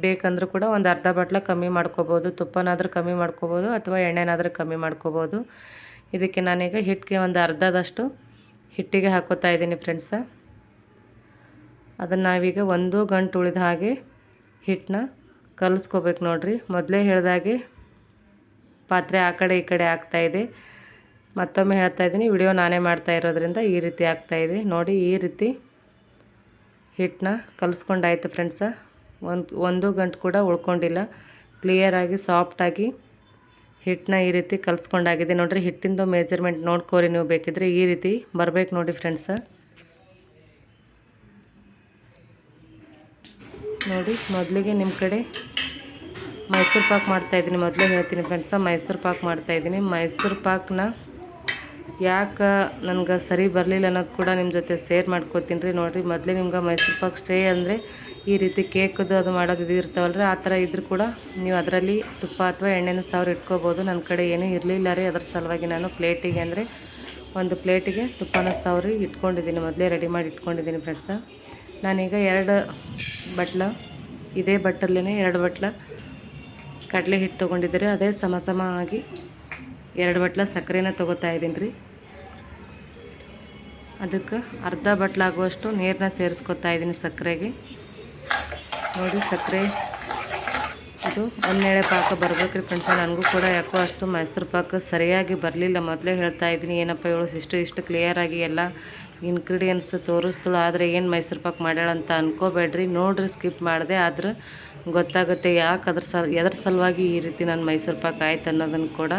ಬೇಕಂದ್ರೂ ಕೂಡ ಒಂದು ಅರ್ಧ ಬಟ್ಲ ಕಮ್ಮಿ ಮಾಡ್ಕೋಬೋದು. ತುಪ್ಪನಾದರೂ ಕಮ್ಮಿ ಮಾಡ್ಕೋಬೋದು ಅಥವಾ ಎಣ್ಣೆನಾದರೂ ಕಮ್ಮಿ ಮಾಡ್ಕೋಬೋದು. ಇದಕ್ಕೆ ನಾನೀಗ ಹಿಟ್ಟಿಗೆ ಒಂದು ಅರ್ಧದಷ್ಟು ಹಿಟ್ಟಿಗೆ ಹಾಕೋತಾ ಇದ್ದೀನಿ ಫ್ರೆಂಡ್ಸ. ಅದನ್ನು ನಾವೀಗ 1 ಗಂಟೆ ಉಳಿದ ಹಾಗೆ ಹಿಟ್ಟನ್ನ ಕಲಿಸ್ಕೋಬೇಕು ನೋಡಿರಿ. ಮೊದಲೇ ಹೇಳಿದಾಗೆ ಪಾತ್ರೆ ಆ ಕಡೆ ಈ ಕಡೆ ಆಗ್ತಾಯಿದೆ. ಮತ್ತೊಮ್ಮೆ ಹೇಳ್ತಾ ಇದ್ದೀನಿ, ವಿಡಿಯೋ ನಾನೇ ಮಾಡ್ತಾ ಇರೋದ್ರಿಂದ ಈ ರೀತಿ ಆಗ್ತಾಯಿದೆ ನೋಡಿ. ಈ ರೀತಿ ಹಿಟ್ಟನ್ನ ಕಲಿಸ್ಕೊಂಡಾಯ್ತು ಫ್ರೆಂಡ್ಸ. ಒಂದು ಗಂಟೆ ಕೂಡ ಉಳ್ಕೊಂಡಿಲ್ಲ. ಕ್ಲಿಯರಾಗಿ ಸಾಫ್ಟಾಗಿ ಹಿಟ್ಟನ್ನ ಈ ರೀತಿ ಕಲಿಸ್ಕೊಂಡಾಗಿದೆ ನೋಡಿರಿ. ಹಿಟ್ಟಿಂದು ಮೆಜರ್ಮೆಂಟ್ ನೋಡ್ಕೋರಿ ನೀವು ಬೇಕಿದ್ರೆ. ಈ ರೀತಿ ಬರಬೇಕು ನೋಡಿ ಫ್ರೆಂಡ್ಸ. ನೋಡಿ ಮೊದಲಿಗೆ ನಿಮ್ಮ ಕಡೆ ಮೈಸೂರು ಪಾಕ್ ಮಾಡ್ತಾಯಿದ್ದೀನಿ. ಮೊದಲೇ ಹೇಳ್ತೀನಿ ಫ್ರೆಂಡ್ಸ, ಮೈಸೂರು ಪಾಕ್ ಮಾಡ್ತಾಯಿದ್ದೀನಿ. ಮೈಸೂರು ಪಾಕನ್ನ ಯಾಕೆ ನನಗೆ ಸರಿ ಬರಲಿಲ್ಲ ಅನ್ನೋದು ಕೂಡ ನಿಮ್ಮ ಜೊತೆ ಶೇರ್ ಮಾಡ್ಕೋತೀನಿ ರೀ. ನೋಡಿರಿ ಮೊದಲೇ ನಿಮ್ಗೆ ಮೈಸೂರು ಪಾಕ್ ಸ್ಟೇ ಅಂದರೆ ಈ ರೀತಿ ಕೇಕದು ಅದು ಮಾಡೋದು ಇದು ಇರ್ತಾವಲ್ರಿ, ಆ ಥರ ಇದ್ರೂ ಕೂಡ ನೀವು ಅದರಲ್ಲಿ ತುಪ್ಪ ಅಥವಾ ಎಣ್ಣೆನ ಸಾವಿರ ಇಟ್ಕೋಬೋದು. ನನ್ನ ಕಡೆ ಏನೂ ಇರಲಿಲ್ಲ ರೀ, ಅದರ ಸಲುವಾಗಿ ನಾನು ಪ್ಲೇಟಿಗೆ ಅಂದರೆ ಒಂದು ಪ್ಲೇಟಿಗೆ ತುಪ್ಪನ ಸಾವಿರ ಇಟ್ಕೊಂಡಿದ್ದೀನಿ. ಮೊದಲೇ ರೆಡಿ ಮಾಡಿ ಇಟ್ಕೊಂಡಿದ್ದೀನಿ ಫ್ರೆಂಡ್ಸ. ನಾನೀಗ 2 ಬಟ್ಲ ಇದೇ ಬಟ್ಟಲ್ಲೇ 2 ಬಟ್ಲ ಕಡಲೆ ಹಿಟ್ಟು ತೊಗೊಂಡಿದ್ದೀರಿ. ಅದೇ ಸಮ ಆಗಿ 2 ಬಟ್ಲ ಸಕ್ಕರೆನ ತೊಗೋತಾ ಇದ್ದೀನಿ ರೀ. ಅದಕ್ಕೆ ಅರ್ಧ ಬಟ್ಲಾಗುವಷ್ಟು ನೀರನ್ನ ಸೇರಿಸ್ಕೊತಾ ಇದ್ದೀನಿ ಸಕ್ಕರೆಗೆ. ನೋಡಿ ಸಕ್ಕರೆ ಇದು ಒಂದೆಳೆ ಪಾಕ ಬರಬೇಕು ರೀ ಫ್ರೆಂಡ್ಸ. ನನಗೂ ಕೂಡ ಯಾಕೋ ಅಷ್ಟು ಮೈಸೂರು ಪಾಕ ಸರಿಯಾಗಿ ಬರಲಿಲ್ಲ. ಮೊದಲೇ ಹೇಳ್ತಾ ಇದ್ದೀನಿ, ಏನಪ್ಪ ಇವಳು ಇಷ್ಟು ಕ್ಲಿಯರಾಗಿ ಎಲ್ಲ ಇಂಗ್ರೀಡಿಯೆಂಟ್ಸ್ ತೋರಿಸ್ತಳು, ಆದರೆ ಏನು ಮೈಸೂರು ಪಾಕ್ ಮಾಡ್ಯಾಳ ಅಂತ ಅನ್ಕೋಬೇಡ್ರಿ. ನೋಡಿರಿ ಸ್ಕಿಪ್ ಮಾಡಿದೆ, ಆದ್ರೆ ಗೊತ್ತಾಗುತ್ತೆ ಯಾಕೆ ಎದ್ರ ಸಲುವಾಗಿ ಈ ರೀತಿ ನಾನು ಮೈಸೂರು ಪಾಕ್ ಆಯ್ತು ಅನ್ನೋದನ್ನು ಕೂಡ.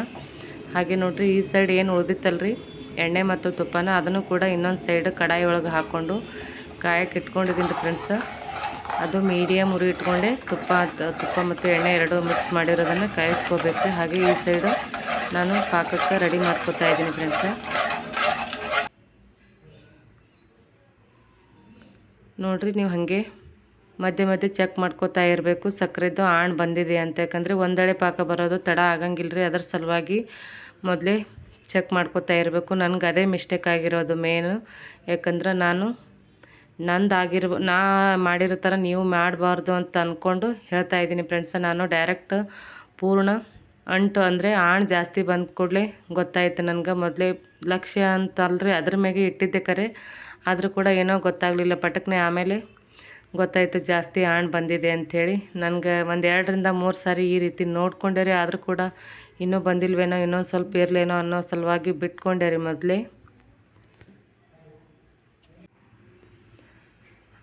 ಹಾಗೆ ನೋಡಿರಿ ಈ ಸೈಡ್ ಏನು ಉಳಿದಿತ್ತಲ್ರಿ ಎಣ್ಣೆ ಮತ್ತು ತುಪ್ಪನ, ಅದನ್ನು ಕೂಡ ಇನ್ನೊಂದು ಸೈಡ್ ಕಡಾಯಿ ಒಳಗೆ ಹಾಕ್ಕೊಂಡು ಕಾಯಕ್ಕೆ ಇಟ್ಕೊಂಡಿದ್ದೀನಿ ರೀ ಫ್ರೆಂಡ್ಸ. ಅದು ಮೀಡಿಯಮ್ ಉರಿ ಇಟ್ಕೊಂಡೆ ತುಪ್ಪ ಮತ್ತು ಎಣ್ಣೆ ಎರಡೂ ಮಿಕ್ಸ್ ಮಾಡಿರೋದನ್ನು ಕಾಯಿಸ್ಕೋಬೇಕು ರೀ. ಹಾಗೆ ಈ ಸೈಡು ನಾನು ಪಾಕಕ್ಕೆ ರೆಡಿ ಮಾಡ್ಕೋತಾ ಇದ್ದೀನಿ ಫ್ರೆಂಡ್ಸ. ನೋಡಿರಿ ನೀವು ಹಾಗೆ ಮಧ್ಯೆ ಚೆಕ್ ಮಾಡ್ಕೋತಾ ಇರಬೇಕು ಸಕ್ಕರೆದು ಆಣ್ ಬಂದಿದೆ ಅಂತ. ಯಾಕಂದರೆ ಒಂದೆಳೆ ಪಾಕ ಬರೋದು ತಡ ಆಗಂಗಿಲ್ಲ ರೀ, ಅದರ ಸಲುವಾಗಿ ಮೊದಲೇ ಚೆಕ್ ಮಾಡ್ಕೋತಾ ಇರಬೇಕು. ನನಗೆ ಅದೇ ಮಿಸ್ಟೇಕ್ ಆಗಿರೋದು ಮೇನು. ಯಾಕಂದ್ರೆ ನಾನು ನಾ ಮಾಡಿರೋ ಥರ ನೀವು ಮಾಡಬಾರ್ದು ಅಂತ ಅಂದ್ಕೊಂಡು ಹೇಳ್ತಾ ಇದ್ದೀನಿ ಫ್ರೆಂಡ್ಸ. ನಾನು ಡೈರೆಕ್ಟ್ ಪೂರ್ಣ ಅಂಟು ಅಂದರೆ ಆಣ್ ಜಾಸ್ತಿ ಬಂದ ಕೂಡಲೇ ಗೊತ್ತಾಯ್ತು ನನಗೆ. ಮೊದಲೇ ಲಕ್ಷ್ಯ ಅಂತಲ್ರಿ ಅದ್ರ ಮ್ಯಾಗೆ ಇಟ್ಟಿದ್ದೆ ಕರೆ, ಆದರೂ ಕೂಡ ಏನೋ ಗೊತ್ತಾಗಲಿಲ್ಲ. ಪಟಕ್ನೆ ಆಮೇಲೆ ಗೊತ್ತಾಯಿತು ಜಾಸ್ತಿ ಆಣ್ ಬಂದಿದೆ ಅಂಥೇಳಿ. ನನಗೆ ಒಂದು 2 ರಿಂದ 3 ಸಾರಿ ಈ ರೀತಿ ನೋಡ್ಕೊಂಡೆ ರೀ, ಆದರೂ ಕೂಡ ಇನ್ನೂ ಬಂದಿಲ್ವೇನೋ, ಇನ್ನೊಂದು ಸ್ವಲ್ಪ ಇರಲೇನೋ ಅನ್ನೋ ಸಲುವಾಗಿ ಬಿಟ್ಕೊಂಡೆ ರೀ ಮೊದಲೇ.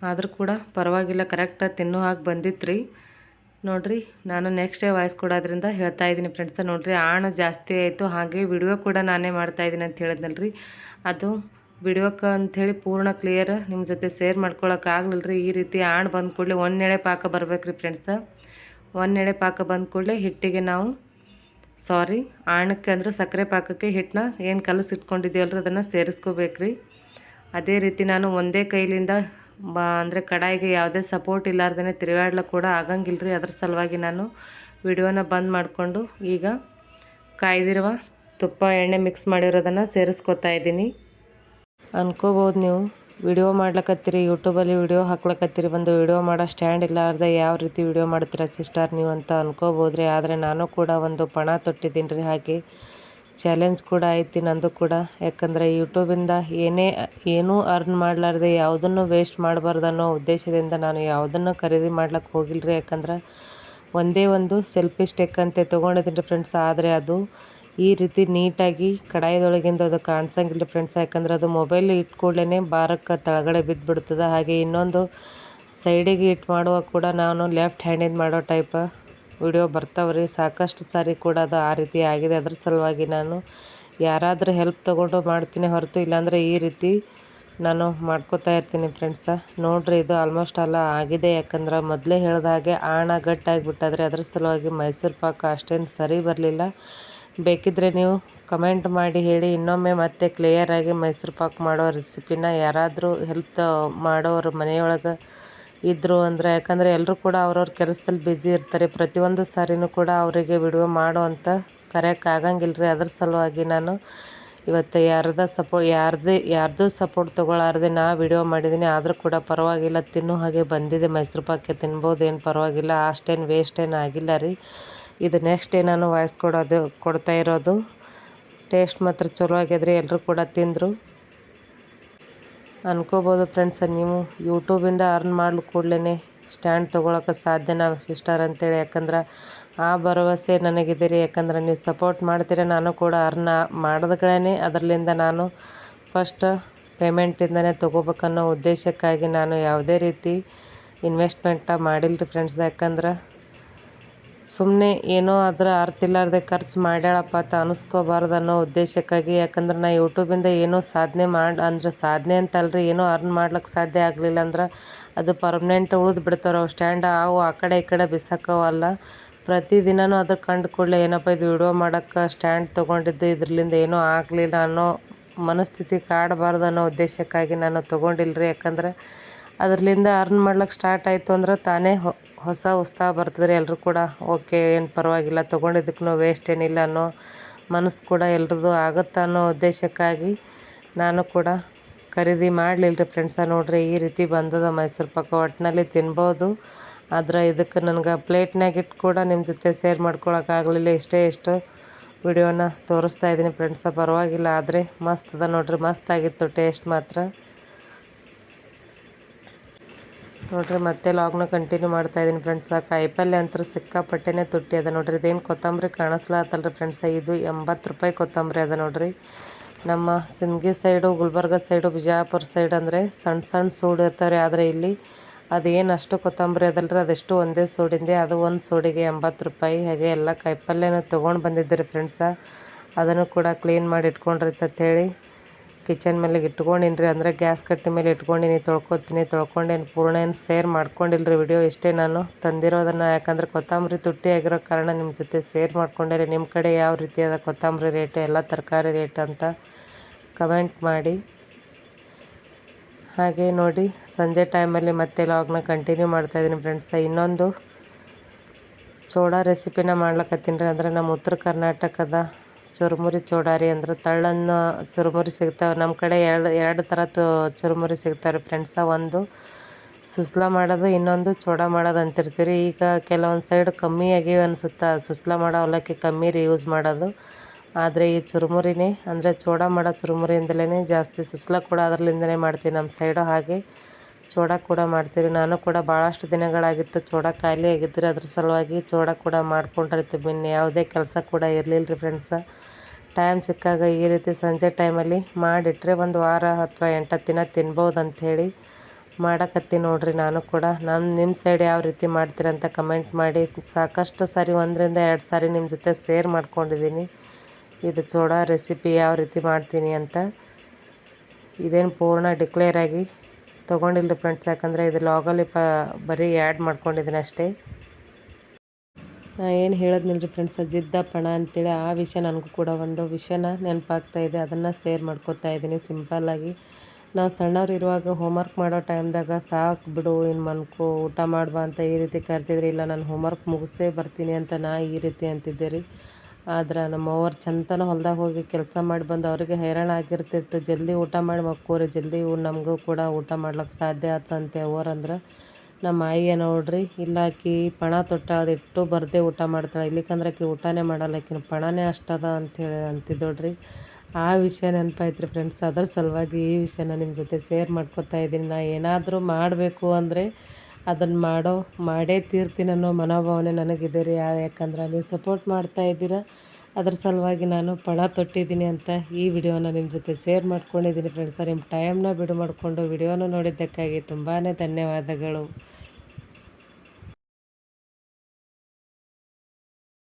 ಆದರೂ ಕೂಡ ಪರವಾಗಿಲ್ಲ, ಕರೆಕ್ಟ್ ತಿನ್ನೋ ಹಾಗೆ ಬಂದಿತ್ತು ರೀ. ನೋಡಿರಿ ನಾನು ನೆಕ್ಸ್ಟ್ ಡೇ ವಾಯ್ಸ್ ಕೊಡೋದ್ರಿಂದ ಹೇಳ್ತಾ ಇದ್ದೀನಿ ಫ್ರೆಂಡ್ಸ. ನೋಡಿರಿ ಆಣ್ ಜಾಸ್ತಿ ಆಯಿತು. ಹಾಗೆ ವಿಡಿಯೋ ಕೂಡ ನಾನೇ ಮಾಡ್ತಾಯಿದ್ದೀನಿ ಅಂತ ಹೇಳಿದ್ನಲ್ರಿ, ಅದು ವಿಡಿಯೋಕ್ಕೆ ಅಂಥೇಳಿ ಪೂರ್ಣ ಕ್ಲಿಯರ್ ನಿಮ್ಮ ಜೊತೆ ಶೇರ್ ಮಾಡ್ಕೊಳಕ್ಕಾಗಲಿಲ್ಲ ರೀ. ಈ ರೀತಿ ಆಣ್ ಬಂದ ಕೂಡಲೇ 1 ಎಳೆ ಪಾಕ ಬರ್ಬೇಕು ರೀ ಫ್ರೆಂಡ್ಸ. 1 ಎಳೆ ಪಾಕ ಬಂದ ಕೂಡಲೇ ಹಿಟ್ಟಿಗೆ ನಾವು ಆಣಕ್ಕೆ ಅಂದರೆ ಸಕ್ಕರೆ ಪಾಕಕ್ಕೆ ಹಿಟ್ಟನ್ನ ಏನು ಕಲಸಿಟ್ಕೊಂಡಿದ್ದೀವಲ್ರಿ ಅದನ್ನು ಸೇರಿಸ್ಕೋಬೇಕು ರೀ. ಅದೇ ರೀತಿ ನಾನು ಒಂದೇ ಕೈಲಿಂದ ಅಂದರೆ ಕಡಾಯಿಗೆ ಯಾವುದೇ ಸಪೋರ್ಟ್ ಇಲ್ಲಾರ್ದೇ ತಿರುಗಾಡ್ಲಿಕ್ಕೆ ಕೂಡ ಆಗಂಗಿಲ್ಲ ರೀ. ಅದ್ರ ಸಲುವಾಗಿ ನಾನು ವಿಡಿಯೋನ ಬಂದ್ ಮಾಡಿಕೊಂಡು ಈಗ ಕಾಯ್ದಿರುವ ತುಪ್ಪ ಎಣ್ಣೆ ಮಿಕ್ಸ್ ಮಾಡಿರೋದನ್ನು ಸೇರಿಸ್ಕೊತಾ ಇದ್ದೀನಿ. ಅನ್ಕೋಬೋದು ನೀವು ವಿಡಿಯೋ ಮಾಡ್ಲಕತ್ತೀರಿ, ಯೂಟ್ಯೂಬಲ್ಲಿ ವಿಡಿಯೋ ಹಾಕ್ಲಕತ್ತೀರಿ, ಒಂದು ವಿಡಿಯೋ ಮಾಡೋ ಸ್ಟ್ಯಾಂಡ್ ಇಲ್ಲಾರ್ದೆ ಯಾವ ರೀತಿ ವಿಡಿಯೋ ಮಾಡ್ತೀರಾ ಸಿಸ್ಟರ್ ನೀವು ಅಂತ ಅನ್ಕೋಬೋದ್ರಿ. ಆದರೆ ನಾನು ಕೂಡ ಒಂದು ಪಣ ತೊಟ್ಟಿದ್ದೀನಿ ರೀ. ಹಾಗೆ ಚಾಲೆಂಜ್ ಕೂಡ ಐತಿ ನಂದು ಕೂಡ. ಯಾಕಂದರೆ ಯೂಟ್ಯೂಬಿಂದ ಏನೂ ಅರ್ನ್ ಮಾಡಲಾರ್ದೆ ಯಾವುದನ್ನು ವೇಸ್ಟ್ ಮಾಡಬಾರ್ದು ಅನ್ನೋ ಉದ್ದೇಶದಿಂದ ನಾನು ಯಾವುದನ್ನು ಖರೀದಿ ಮಾಡ್ಲಿಕ್ಕೆ ಹೋಗಿಲ್ಲ ರೀ. ಯಾಕಂದ್ರೆ ಒಂದೇ ಒಂದು ಸೆಲ್ಫಿ ಸ್ಟಿಕ್ ಅಂತ ತೊಗೊಂಡಿದ್ದೀನಿ ರೀ ಫ್ರೆಂಡ್ಸ್. ಆದರೆ ಅದು ಈ ರೀತಿ ನೀಟಾಗಿ ಕಡಾಯಿದೊಳಗಿಂದ ಅದು ಕಾಣಿಸಂಗಿಲ್ಲ ಫ್ರೆಂಡ್ಸ್. ಯಾಕಂದ್ರೆ ಅದು ಮೊಬೈಲ್ ಇಟ್ಕೊಳ್ಳೇ ಬಾರಕ್ಕೆ ತಳಗಡೆ ಬಿದ್ದುಬಿಡ್ತದೆ. ಹಾಗೆ ಇನ್ನೊಂದು ಸೈಡಿಗೆ ಇಟ್ಟು ಮಾಡುವಾಗ ಕೂಡ ನಾನು ಲೆಫ್ಟ್ ಹ್ಯಾಂಡಿಂದ ಮಾಡೋ ಟೈಪ್ ವಿಡಿಯೋ ಬರ್ತಾವ್ರಿ. ಸಾಕಷ್ಟು ಸಾರಿ ಕೂಡ ಅದು ಆ ರೀತಿ ಆಗಿದೆ. ಅದ್ರ ಸಲುವಾಗಿ ನಾನು ಯಾರಾದರೂ ಹೆಲ್ಪ್ ತೊಗೊಂಡು ಮಾಡ್ತೀನಿ ಹೊರತು, ಇಲ್ಲಾಂದರೆ ಈ ರೀತಿ ನಾನು ಮಾಡ್ಕೋತಾ ಇರ್ತೀನಿ ಫ್ರೆಂಡ್ಸ. ನೋಡಿರಿ ಇದು ಆಲ್ಮೋಸ್ಟ್ ಎಲ್ಲ ಆಗಿದೆ. ಯಾಕಂದ್ರೆ ಮೊದಲೇ ಹೇಳಿದ ಹಾಗೆ ಆಣ ಗಟ್ಟಾಗಿಬಿಟ್ಟಾದ್ರೆ ಅದ್ರ ಸಲುವಾಗಿ ಮೈಸೂರು ಪಾಕ ಅಷ್ಟೇನು ಸರಿ ಬರಲಿಲ್ಲ. ಬೇಕಿದ್ದರೆ ನೀವು ಕಮೆಂಟ್ ಮಾಡಿ ಹೇಳಿ, ಇನ್ನೊಮ್ಮೆ ಮತ್ತೆ ಕ್ಲಿಯರಾಗಿ ಮೈಸೂರು ಪಾಕ್ ಮಾಡೋ ರೆಸಿಪಿನ ಯಾರಾದರೂ ಹೆಲ್ಪ್ ಮಾಡೋರು ಮನೆಯೊಳಗೆ ಇದ್ದರು ಅಂದರೆ. ಯಾಕಂದರೆ ಎಲ್ಲರೂ ಕೂಡ ಅವ್ರವ್ರ ಕೆಲಸದಲ್ಲಿ ಬ್ಯುಸಿ ಇರ್ತಾರೆ. ಪ್ರತಿಯೊಂದು ಸಾರಿನೂ ಕೂಡ ಅವರಿಗೆ ವಿಡಿಯೋ ಮಾಡೋ ಅಂತ ಕರೆಯೋಕೆ ಆಗಂಗಿಲ್ಲ ರೀ. ಅದ್ರ ಸಲುವಾಗಿ ನಾನು ಇವತ್ತು ಯಾರ್ದು ಸಪೋರ್ಟ್ ತೊಗೊಳಾರ್ದೆ ನಾ ವಿಡಿಯೋ ಮಾಡಿದ್ದೀನಿ. ಆದರೂ ಕೂಡ ಪರವಾಗಿಲ್ಲ, ತಿನ್ನೋ ಹಾಗೆ ಬಂದಿದೆ. ಮೈಸೂರು ಪಾಕ್ ತಿನ್ಬೋದು, ಏನು ಪರವಾಗಿಲ್ಲ, ಅಷ್ಟೇನು ವೇಸ್ಟ್ ಏನು ಆಗಿಲ್ಲ ರೀ. ಇದು ನೆಕ್ಸ್ಟ್ ನಾನು ವಾಯ್ಸ್ ಕೊಡ್ತಾ ಇರೋದು. ಟೇಸ್ಟ್ ಮಾತ್ರ ಚಲೋ ಆಗ್ಯದ್ರಿ. ಎಲ್ಲರೂ ಕೂಡ ತಿಂದರು. ಅನ್ಕೋಬೋದು ಫ್ರೆಂಡ್ಸ್, ನೀವು ಯೂಟ್ಯೂಬಿಂದ ಅರ್ನ್ ಮಾಡ್ಲು ಕೂಡಲೇ ಸ್ಟ್ಯಾಂಡ್ ತೊಗೊಳಕ್ಕೆ ಸಾಧ್ಯನಾ ಸಿಸ್ಟರ್ ಅಂತೇಳಿ. ಯಾಕಂದ್ರೆ ಆ ಭರವಸೆ ನನಗಿದೆ ರೀ. ಯಾಕಂದ್ರೆ ನೀವು ಸಪೋರ್ಟ್ ಮಾಡ್ತೀರ, ನಾನು ಕೂಡ ಅರ್ನ್ ಮಾಡಿದ್ಗಳೇ ಅದರಲ್ಲಿಂದ ನಾನು ಫಸ್ಟ್ ಪೇಮೆಂಟಿಂದನೇ ತೊಗೋಬೇಕನ್ನೋ ಉದ್ದೇಶಕ್ಕಾಗಿ ನಾನು ಯಾವುದೇ ರೀತಿ ಇನ್ವೆಸ್ಟ್ಮೆಂಟ ಮಾಡಿಲ್ಲ ರೀ ಫ್ರೆಂಡ್ಸ್. ಯಾಕಂದ್ರೆ ಸುಮ್ಮನೆ ಏನೋ ಅದರ ಅರ್ಥ ಇಲ್ಲಾರ್ದೆ ಖರ್ಚು ಮಾಡ್ಯಾಳಪ್ಪ ಅಂತ ಅನಿಸ್ಕೋಬಾರ್ದು ಅನ್ನೋ ಉದ್ದೇಶಕ್ಕಾಗಿ. ಯಾಕಂದ್ರೆ ನಾ ಯೂಟ್ಯೂಬಿಂದ ಏನೋ ಸಾಧನೆ ಅಂತಲ್ರಿ, ಏನೋ ಅರ್ನ್ ಮಾಡ್ಲಿಕ್ಕೆ ಸಾಧ್ಯ ಆಗಲಿಲ್ಲ ಅಂದ್ರೆ ಅದು ಪರ್ಮನೆಂಟ್ ಉಳಿದು ಬಿಡ್ತಾವೆ ಅವು ಸ್ಟ್ಯಾಂಡ್. ಅವು ಆ ಕಡೆ ಈ ಕಡೆ ಬಿಸಾಕವಲ್ಲ. ಪ್ರತಿದಿನವೂ ಅದ್ರ ಕಂಡು ಕೂಡಲೇ ಏನಪ್ಪ ಇದು ವಿಡಿಯೋ ಮಾಡೋಕ್ಕೆ ಸ್ಟ್ಯಾಂಡ್ ತೊಗೊಂಡಿದ್ದು, ಇದರಿಂದ ಏನೂ ಆಗಲಿಲ್ಲ ಅನ್ನೋ ಮನಸ್ಥಿತಿ ಕಾಡಬಾರ್ದು ಅನ್ನೋ ಉದ್ದೇಶಕ್ಕಾಗಿ ನಾನು ತೊಗೊಂಡಿಲ್ಲ ರೀ. ಯಾಕಂದ್ರೆ ಅದರಿಂದ ಅರ್ನ್ ಮಾಡ್ಲಿಕ್ಕೆ ಸ್ಟಾರ್ಟ್ ಆಯಿತು ಅಂದ್ರೆ ತಾನೇ ಹೊಸ ಉತ್ಸಾಹ ಬರ್ತದೆ ರೀ. ಎಲ್ಲರೂ ಕೂಡ ಓಕೆ, ಏನು ಪರವಾಗಿಲ್ಲ, ತೊಗೊಂಡಿದ್ದಕ್ಕೂ ವೇಸ್ಟ್ ಏನಿಲ್ಲ ಅನ್ನೋ ಮನಸ್ಸು ಕೂಡ ಎಲ್ರದ್ದು ಆಗುತ್ತೆ ಅನ್ನೋ ಉದ್ದೇಶಕ್ಕಾಗಿ ನಾನು ಕೂಡ ಖರೀದಿ ಮಾಡಲಿಲ್ಲ ರೀ ಫ್ರೆಂಡ್ಸ. ನೋಡ್ರಿ ಈ ರೀತಿ ಬಂದದ ಮೈಸೂರು ಪಾಕ. ಒಟ್ಟಿನಲ್ಲಿ ತಿನ್ಬೋದು, ಆದ್ರೆ ಇದಕ್ಕೆ ನನಗೆ ಪ್ಲೇಟ್ನಾಗ ಇಟ್ಟು ಕೂಡ ನಿಮ್ಮ ಜೊತೆ ಶೇರ್ ಮಾಡ್ಕೊಳಕ್ಕಾಗಲಿಲ್ಲ. ಇಷ್ಟು ವಿಡಿಯೋನ ತೋರಿಸ್ತಾ ಇದ್ದೀನಿ ಫ್ರೆಂಡ್ಸ. ಪರವಾಗಿಲ್ಲ, ಆದರೆ ಮಸ್ತ್ ಅದ ನೋಡ್ರಿ, ಮಸ್ತ್ ಆಗಿತ್ತು ಟೇಸ್ಟ್ ಮಾತ್ರ. ನೋಡ್ರಿ ಮತ್ತೆ ಲಾಗ್ನ ಕಂಟಿನ್ಯೂ ಮಾಡ್ತಾಯಿದ್ದೀನಿ ಫ್ರೆಂಡ್ಸ. ಕಾಯಿಪಲ್ಯ ಅಂತೂ ಸಿಕ್ಕಾಪಟ್ಟೆನೇ ತುಟ್ಟಿ ಅದ ನೋಡ್ರಿ. ಇದೇನು ಕೊತ್ತಂಬರಿ ಕಾಣಿಸ್ಲಾತಲ್ರಿ ಫ್ರೆಂಡ್ಸ, ಇದು 80 ರೂಪಾಯಿ ಕೊತ್ತಂಬರಿ ಅದ ನೋಡ್ರಿ. ನಮ್ಮ Sindagi side, Gulbarga side, Bijapur side ಅಂದರೆ ಸಣ್ಣ ಸೂಡು ಇರ್ತಾರೆ. ಆದರೆ ಇಲ್ಲಿ ಅದೇನು ಅಷ್ಟು ಕೊತ್ತಂಬರಿ ಅದಲ್ರಿ, ಅದೆಷ್ಟು ಒಂದೇ ಸೂಡಿಂದೆ. ಅದು ಒಂದು ಸೂಡಿಗೆ 80 ರೂಪಾಯಿ. ಹಾಗೆ ಎಲ್ಲ ಕಾಯಿಪಲ್ಯನ ತೊಗೊಂಡು ಬಂದಿದ್ದೀರಿ ಫ್ರೆಂಡ್ಸ. ಅದನ್ನು ಕೂಡ ಕ್ಲೀನ್ ಮಾಡಿ ಇಟ್ಕೊಂಡಿರ್ತಂತ ಹೇಳಿ ಕಿಚನ್ ಮೇಲೆ ಇಟ್ಕೊಂಡಿನಿ ರೀ. ಅಂದರೆ ಗ್ಯಾಸ್ ಕಟ್ಟಿ ಮೇಲೆ ಇಟ್ಕೊಂಡಿನಿ, ತೊಳ್ಕೊಂಡೇನು ಪೂರ್ಣ ಏನು ಶೇರ್ ಮಾಡ್ಕೊಂಡಿಲ್ಲ ರೀ ವಿಡಿಯೋ. ಇಷ್ಟೇ ನಾನು ತಂದಿರೋದನ್ನು. ಯಾಕಂದರೆ ಕೊತ್ತಂಬರಿ ತುಟ್ಟಿ ಆಗಿರೋ ಕಾರಣ ನಿಮ್ಮ ಜೊತೆ ಶೇರ್ ಮಾಡ್ಕೊಂಡೆ. ನಿಮ್ಮ ಕಡೆ ಯಾವ ರೀತಿಯಾದ ಕೊತ್ತಂಬರಿ ರೇಟು, ಎಲ್ಲ ತರಕಾರಿ ರೇಟ್ ಅಂತ ಕಮೆಂಟ್ ಮಾಡಿ. ಹಾಗೆ ನೋಡಿ ಸಂಜೆ ಟೈಮಲ್ಲಿ ಮತ್ತೆ ಲಾಗ್ನ ಕಂಟಿನ್ಯೂ ಮಾಡ್ತಾಯಿದ್ದೀನಿ ಫ್ರೆಂಡ್ಸ. ಇನ್ನೊಂದು ಚೋಡಾ ರೆಸಿಪಿನ ಮಾಡ್ಲಕತ್ತೀನಿ ರೀ. ಅಂದರೆ ನಮ್ಮ ಉತ್ತರ ಕರ್ನಾಟಕದ ಚುರುಮುರಿ ಚೋಡಾರಿ ಅಂದ್ರೆ ತಳ್ಳನ್ನು ಚುರುಮುರಿ ಸಿಗ್ತಾವೆ. ನಮ್ಮ ಕಡೆ ಎರಡು ಥರ ಚುರುಮುರಿ ಸಿಗ್ತಾವೆ ರೀ ಫ್ರೆಂಡ್ಸ. ಒಂದು ಸುಸ್ಲಾ ಮಾಡೋದು, ಇನ್ನೊಂದು ಚೋಡಾ ಮಾಡೋದು ಅಂತಿರ್ತೀವಿ. ಈಗ ಕೆಲವೊಂದು ಸೈಡ್ ಕಮ್ಮಿ ಆಗಿವೆ ಅನಿಸುತ್ತೆ, ಸುಸ್ಲಾ ಮಾಡೋ ಅವಲಕ್ಕಿ ಕಮ್ಮಿ ರೀ ಯೂಸ್ ಮಾಡೋದು. ಆದರೆ ಈ ಚುರುಮುರಿನೇ ಅಂದರೆ ಚೋಡಾ ಮಾಡೋ ಚುರುಮುರಿಯಿಂದಲೇ ಜಾಸ್ತಿ, ಸುಸ್ಲಾ ಕೂಡ ಅದರಲ್ಲಿಂದನೇ ಮಾಡ್ತೀವಿ ನಮ್ಮ ಸೈಡು. ಹಾಗೆ ಚೋಡಾ ಕೂಡ ಮಾಡ್ತೀವಿ. ನಾನು ಕೂಡ ಭಾಳಷ್ಟು ದಿನಗಳಾಗಿತ್ತು ಚೋಡಾ ಖಾಲಿ ಆಗಿದ್ದರೆ ಅದ್ರ ಸಲುವಾಗಿ ಚೋಡಾ ಕೂಡ ಮಾಡ್ಕೊಂಡಿರ್ತೀವಿ. ಇನ್ನು ಯಾವುದೇ ಕೆಲಸ ಕೂಡ ಇರಲಿಲ್ಲ ರೀ ಫ್ರೆಂಡ್ಸ. ಟೈಮ್ ಸಿಕ್ಕಾಗ ಈ ರೀತಿ ಸಂಜೆ ಟೈಮಲ್ಲಿ ಮಾಡಿಟ್ರೆ ಒಂದು ವಾರ ಅಥವಾ 8 ದಿನ ತಿನ್ಬೋದು ಅಂಥೇಳಿ ಮಾಡಕತ್ತೀನಿ ನೋಡ್ರಿ. ನಾನು ಕೂಡ ನಿಮ್ಮ ಸೈಡ್ ಯಾವ ರೀತಿ ಮಾಡ್ತೀರಂತ ಕಮೆಂಟ್ ಮಾಡಿ. ಸಾಕಷ್ಟು ಸಾರಿ 1 ರಿಂದ 2 ಸಾರಿ ನಿಮ್ಮ ಜೊತೆ ಶೇರ್ ಮಾಡ್ಕೊಂಡಿದ್ದೀನಿ ಇದು ಚೋಡಾ ರೆಸಿಪಿ ಯಾವ ರೀತಿ ಮಾಡ್ತೀನಿ ಅಂತ. ಇದೇನು ಪೂರ್ಣ ಡಿಕ್ಲೇರ್ ಆಗಿ ತೊಗೊಂಡಿಲ್ಲ ಫ್ರೆಂಡ್ಸ್. ಯಾಕಂದರೆ ಇದು ಲಾಗಲ್ಲಿ ಬರೀ ಆ್ಯಡ್ ಮಾಡ್ಕೊಂಡಿದ್ದೀನಿ ಅಷ್ಟೇ. ನಾ ಏನು ಹೇಳಿದ್ನಿಲ್ರಿ ಫ್ರೆಂಡ್ಸ್, ಜಿದ್ದ ಪಣ ಅಂತೇಳಿ ಆ ವಿಷಯ ನನಗೂ ಕೂಡ ಒಂದು ವಿಷಯನ ನೆನಪಾಗ್ತಾಯಿದೆ. ಅದನ್ನು ಶೇರ್ ಮಾಡ್ಕೊತಾ ಇದ್ದೀನಿ ಸಿಂಪಲ್ಲಾಗಿ. ನಾವು ಸಣ್ಣವ್ರು ಇರುವಾಗ ಹೋಮ್ವರ್ಕ್ ಮಾಡೋ ಟೈಮ್ದಾಗ ಸಾಕು ಬಿಡು ಇನ್ನು ಮನ್ಕೋ ಊಟ ಮಾಡ್ಬಾ ಅಂತ ಈ ರೀತಿ ಕರ್ತಿದ್ರಿ. ಇಲ್ಲ ನಾನು ಹೋಮ್ವರ್ಕ್ ಮುಗಿಸೇ ಬರ್ತೀನಿ ಅಂತ ನಾ ಈ ರೀತಿ ಅಂತಿದ್ದೆ ರೀ. ಆದ್ರೆ ನಮ್ಮ ಅವ್ವರು ಚಂತನ ಹೊಲ್ದಾಗ ಹೋಗಿ ಕೆಲಸ ಮಾಡಿ ಬಂದು ಅವ್ರಿಗೆ ಹೈರಾಣ ಆಗಿರ್ತಿತ್ತು. ಜಲ್ದಿ ಊಟ ಮಾಡಿ ಮಕ್ಕೋರಿ, ಜಲ್ದಿ ನಮಗೂ ಕೂಡ ಊಟ ಮಾಡ್ಲಿಕ್ಕೆ ಸಾಧ್ಯ ಆತಂತೆ ಅವ್ರಂದ್ರೆ. ನಮ್ಮ ಆಯಿಗೆ ನೋಡ್ರಿ, ಇಲ್ಲ ಆಕಿ ಪಣ ತೊಟ್ಟಾಳ, ಇಟ್ಟು ಬರದೇ ಊಟ ಮಾಡ್ತಾಳೆ, ಇಲ್ಲಿಕಂದ್ರೆ ಆಕಿ ಊಟನೇ ಮಾಡಲ್ಲ, ಆಕಿನ ಪಣನೇ ಅಷ್ಟದ ಅಂಥೇಳಿ ಅಂತಿದ್ದೋಡ್ರಿ. ಆ ವಿಷಯ ನೆನಪಾಯ್ತು ರೀ ಫ್ರೆಂಡ್ಸ್. ಅದ್ರ ಸಲುವಾಗಿ ಈ ವಿಷಯನ ನಿಮ್ಮ ಜೊತೆ ಶೇರ್ ಮಾಡ್ಕೊತಾ ಇದ್ದೀನಿ. ನಾ ಏನಾದರೂ ಮಾಡಬೇಕು ಅಂದರೆ ಅದನ್ನು ಮಾಡೇ ತೀರ್ತೀನಿ ಅನ್ನೋ ಮನೋಭಾವನೆ ನನಗಿದೆ ರೀ. ಯಾಕಂದ್ರೆ ನೀವು ಸಪೋರ್ಟ್ ಮಾಡ್ತಾ ಇದ್ದೀರ, ಅದ್ರ ಸಲುವಾಗಿ ನಾನು ಪಣ ತೊಟ್ಟಿದ್ದೀನಿ ಅಂತ ಈ ವಿಡಿಯೋನ ನಿಮ್ಮ ಜೊತೆ ಶೇರ್ ಮಾಡ್ಕೊಂಡಿದ್ದೀನಿ ಫ್ರೆಂಡ್ಸ. ನಿಮ್ಮ ಟೈಮ್ನ ಬಿಡು ಮಾಡಿಕೊಂಡು ವಿಡಿಯೋನ ನೋಡಿದ್ದಕ್ಕಾಗಿ ತುಂಬಾ ಧನ್ಯವಾದಗಳು.